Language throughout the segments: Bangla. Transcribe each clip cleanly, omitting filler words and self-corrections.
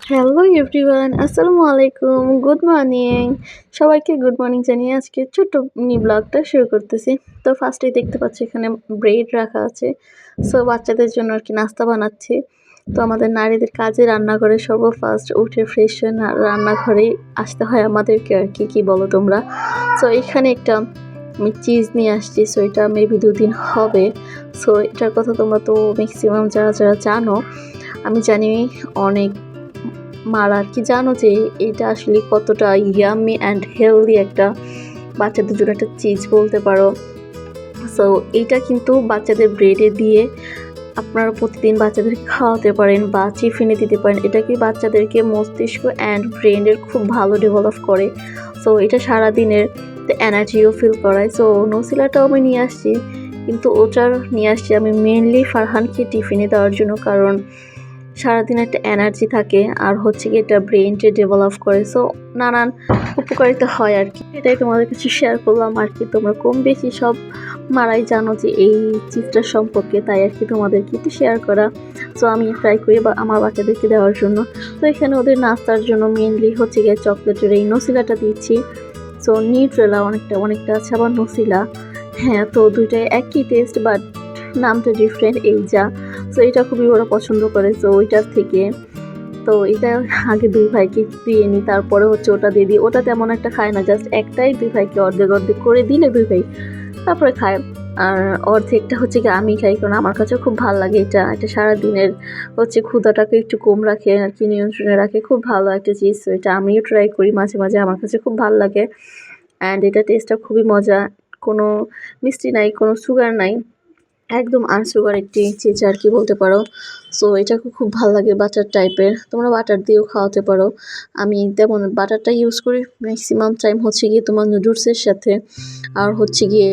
হ্যালো এভরিওয়ান, আসসালামু আলাইকুম, গুড মর্নিং। সবাইকে গুড মর্নিং জানিয়ে আজকে ছোট্ট মিনি ব্লগটা শুরু করতেছি। তো ফার্স্টেই দেখতে পাচ্ছি এখানে ব্রেড রাখা আছে। সো বাচ্চাদের জন্য আর কি নাস্তা বানাচ্ছি। তো আমাদের নারীদের কাজে রান্নাঘরে ফার্স্ট উঠে ফ্রেশ হয়ে রান্নাঘরেই আসতে হয় আমাদেরকে আর কি, কী বলো তোমরা। সো এখানে একটা আমি চিজ নিয়ে আসছি। সো এটা মেবি 2 দিন হবে। সো এটার কথা তোমরা তো ম্যাক্সিমাম যারা যারা জানো, আমি জানি অনেক মারা আর কি জানো যে এটা আসলে কতটা ইয়ামি অ্যান্ড হেলদি একটা বাচ্চাদের জন্য একটা চিজ বলতে পারো। সো এইটা কিন্তু বাচ্চাদের ব্রেডে দিয়ে আপনারা প্রতিদিন বাচ্চাদেরকে খাওয়াতে পারেন বা টিফিনে দিতে পারেন। এটা কি বাচ্চাদেরকে মস্তিষ্ক অ্যান্ড ব্রেনের খুব ভালো ডেভেলপ করে। সো এটা সারাদিনের এনার্জিও ফিল করায়। সো নসিলাটাও আমি নিয়ে আসছি, কিন্তু ওটার নিয়ে আসছি আমি মেনলি ফারহানকে টিফিনে দেওয়ার জন্য, কারণ সারাদিন একটা এনার্জি থাকে আর হচ্ছে কি এটা ব্রেনকে ডেভেলপ করে। সো নানান উপকারিতা হয় আর কি, এটাই তোমাদের কাছে শেয়ার করলাম আর কি। তোমরা কম বেশি সব মারাই জানো যে এই চিজটার সম্পর্কে, তাই আর কি তোমাদেরকে একটু শেয়ার করা। সো আমি ট্রাই করি বা আমার বাচ্চাদেরকে দেওয়ার জন্য। তো এখানে ওদের নাস্তার জন্য মেনলি হচ্ছে গিয়ে চকলেটের এই নসিলাটা দিচ্ছি। সো নিউট্রেলা অনেকটা আছে, আবার নসিলা, হ্যাঁ। তো দুইটাই একই টেস্ট বাট নামটা ডিফারেন্ট এই যা। সো এটা খুবই ওরা পছন্দ করে। সো ওইটার থেকে তো এটা আগে 2 ভাইকে দিয়ে নিই, তারপরে হচ্ছে ওটা দিয়ে দিই। ওটা তেমন একটা খায় না, জাস্ট একটাই 2 ভাইকে অর্ধেক করে দিলে 2 ভাই তারপরে খায়। আর অর্ধেকটা হচ্ছে কি আমি খাই, কারণ আমার কাছেও খুব ভালো লাগে। এটা সারাদিনের হচ্ছে ক্ষুধাটাকে একটু কম রাখে আর কি, নিয়ন্ত্রণে রাখে। খুব ভালো একটা চিজ। তো এটা আমিও ট্রাই করি মাঝে মাঝে, আমার কাছে খুব ভালো লাগে। অ্যান্ড এটা টেস্টটা খুবই মজা, কোনো মিষ্টি নাই, কোনো সুগার নাই, একদম আনসুগার একটি চিজ আর কি বলতে পারো। সো এটা খুব ভালো লাগে, বাটার টাইপের। তোমরা বাটার দিয়েও খাওয়াতে পারো। আমি তেমন বাটারটা ইউজ করি ম্যাক্সিমাম টাইম হচ্ছে গিয়ে তোমার নুডলসের সাথে, আর হচ্ছে গিয়ে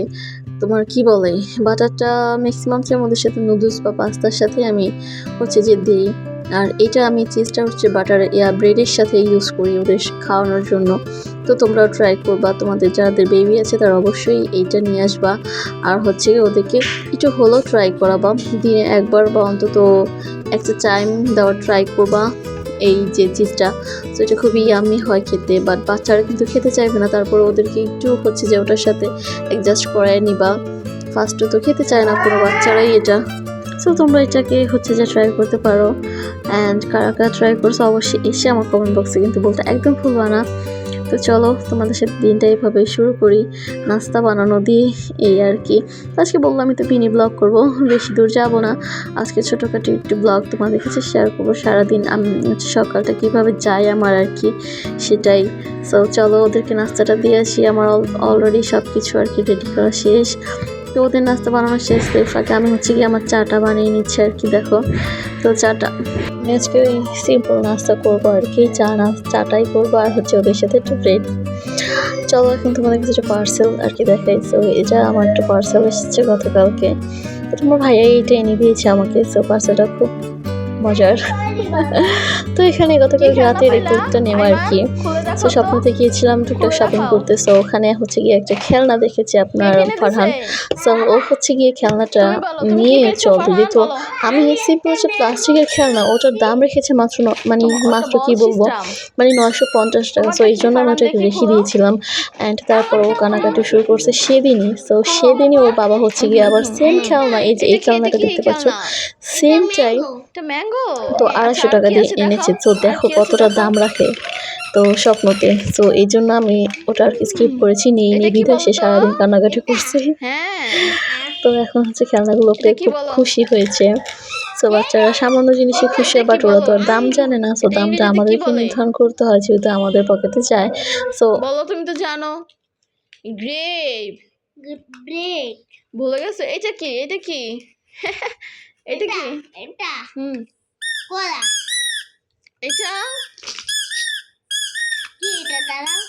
তোমার কি বলে, বাটারটা ম্যাক্সিমাম টাইম ওদের সাথে নুডলস বা পাস্তার সাথে আমি হচ্ছে যে দিই। আর এটা আমি চিজটা হচ্ছে বাটার ব্রেডের সাথে ইউজ করি ওদের খাওয়ানোর জন্য। তো তোমরাও ট্রাই করবা, তোমাদের যাদের বেবি আছে তারা অবশ্যই এইটা নিয়ে আসবা। আর হচ্ছে ওদেরকে একটু হলেও ট্রাই করাবা, দিনে একবার বা অন্তত একটা টাইম দেওয়ার ট্রাই করবা এই যে চিজটা। তো এটা খুবই ইয়াম্মি হয় খেতে, বাট বাচ্চারা কিন্তু খেতে চাইবে না। তারপর ওদেরকে একটু হচ্ছে যে ওটার সাথে অ্যাডজাস্ট করায় নিবা। ফার্স্টে তো খেতে চায় না কোনো বাচ্চারাই এটা। সো তোমরা এটাকে হচ্ছে যে ট্রাই করতে পারো। অ্যান্ড কারা কারা ট্রাই করছো অবশ্যই এসে আমার কমেন্ট বক্সে কিন্তু বলতে একদম ভুলবা না। তো চলো তোমাদের সাথে দিনটা এইভাবে শুরু করি, নাস্তা বানানো দিয়ে, এই আর কি। আজকে বললাম আমি তো মিনি ব্লগ করবো, বেশি দূর যাব না। আজকে ছোটোখাটো একটু ব্লগ তোমাদের কাছে শেয়ার করবো, সারাদিন আমি হচ্ছে সকালটা কীভাবে যাই আমার আর কি, সেটাই। সো চলো ওদেরকে নাস্তাটা দিয়ে আসি। আমার অলরেডি সব কিছু আর কি রেডি করা শেষ। তো ওদের নাস্তা বানানো শেষ, তো ফাঁকে আমি হচ্ছে কি আমার চাটা বানিয়ে নিচ্ছি আর কি, দেখো। তো চাটা আজকে ওই সিম্পল নাস্তা করবো আর কি, চাটাই করবো, আর হচ্ছে ওদের সাথে একটু ব্রেড। চলো এখন তোমাদের কাছে একটা পার্সেল আর কি দেখাই। সো এটা আমার একটা পার্সেল এসেছে গতকালকে। তো তোমার ভাইয়া এইটা এনে দিয়েছে আমাকে। সো পার্সেলটা খুব মজার। তো এখানে গতকাল রাতের এই ট্যুরটা নেওয়া আর কি। সো স্বপ্নতে গিয়েছিলাম টুকটাক শপিং করতে। সো ওখানে হচ্ছে গিয়ে একটা খেলনা দেখেছে আপনার ফারহান। সো ও হচ্ছে গিয়ে খেলনাটা নিয়ে অলরেডি। তো আমি সিম্পল হচ্ছে প্লাস্টিকের খেলনা, ওটার দাম রেখেছে মাত্র কি বলবো, 950 টাকা। সো এই জন্য আমি ওটাকে রেখে দিয়েছিলাম। অ্যান্ড তারপর ও কানাকাটি শুরু করছে সেদিনই। সো সেদিনই ওর বাবা হচ্ছে গিয়ে আবার সেম খেলনা, এই যে এই খেলনাটা দেখতে পাচ্ছ, সেমটাই তো 250 টাকা দিয়ে এনেছে। তো দেখো কতটা দাম রাখে তো স্বপ্নতে। তো এই জন্য আমি ওটা আর কি স্কিপ করেছি, নিয়ে বিধায় সে সারাদিন কান্নাকাটি করছে। তো এখন হচ্ছে খেলনাগুলো পেয়ে খুব খুশি হয়েছে। সো বাচ্চারা সামান্য জিনিসে খুশি হয়, বাট ওরা তো আর দাম জানে না। সো দামটা আমাদেরকে নির্ধারণ করতে হয়, যেহেতু আমাদের পকেটে যায়। সো বলো, তুমি তো জানো। গ্রেপ ভুলে গেছো? এটা কি এটা কি এটা কি এটা কলা। এটা কি? এটা দাঁড়াও,